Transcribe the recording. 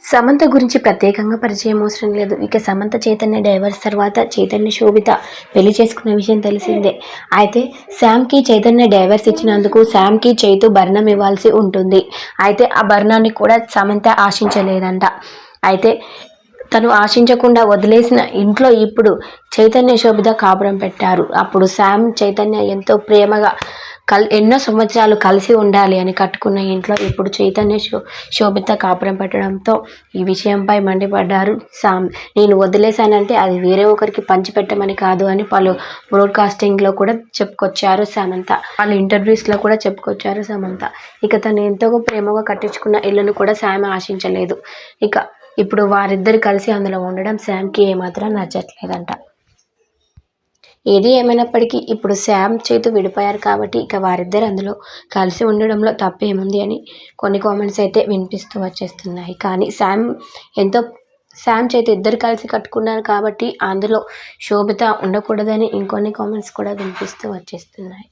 సమంత గురించి ప్రత్యేకంగా పరిచయం అవసరం లేదు. ఇక సమంత చైతన్య డైవర్స్ తర్వాత చైతన్య శోభిత పెళ్లి చేసుకున్న విషయం తెలిసిందే. అయితే శామ్కి చైతన్య డైవర్స్ ఇచ్చినందుకు శామ్కి చైతు భరణం ఇవ్వాల్సి ఉంటుంది. అయితే ఆ భరణాన్ని కూడా సమంత ఆశించలేదంట. అయితే తను ఆశించకుండా వదిలేసిన ఇంట్లో ఇప్పుడు చైతన్య శోభిత కాపురం పెట్టారు. అప్పుడు శామ్ చైతన్య ఎంతో ప్రేమగా ఎన్నో సంవత్సరాలు కలిసి ఉండాలి అని కట్టుకున్న ఇంట్లో ఇప్పుడు చైతన్య శోభిత కాపురం పెట్టడంతో ఈ విషయంపై మండిపడ్డారు శామ్. నేను వదిలేశానంటే అది వేరే ఒకరికి పంచిపెట్టమని కాదు అని పలు బ్రాడ్కాస్టింగ్లో కూడా చెప్పుకొచ్చారు సమంత. వాళ్ళ ఇంటర్వ్యూస్లో కూడా చెప్పుకొచ్చారు సమంత. ఇక తను ఎంతో ప్రేమగా కట్టించుకున్న ఇల్లును కూడా శామ్ ఆశించలేదు. ఇక ఇప్పుడు వారిద్దరు కలిసి అందులో ఉండడం శామ్కి ఏమాత్రం నచ్చట్లేదంట. ఏది ఏమైనప్పటికీ ఇప్పుడు శామ్ చైతు విడిపోయారు కాబట్టి ఇక వారిద్దరు అందులో కలిసి ఉండడంలో తప్పేముంది అని కొన్ని కామెంట్స్ అయితే వినిపిస్తూ వచ్చేస్తున్నాయి. కానీ శామ్ చైతు ఇద్దరు కలిసి కట్టుకున్నారు కాబట్టి అందులో శోభిత ఉండకూడదని ఇంకొన్ని కామెంట్స్ కూడా వినిపిస్తూ వచ్చేస్తున్నాయి.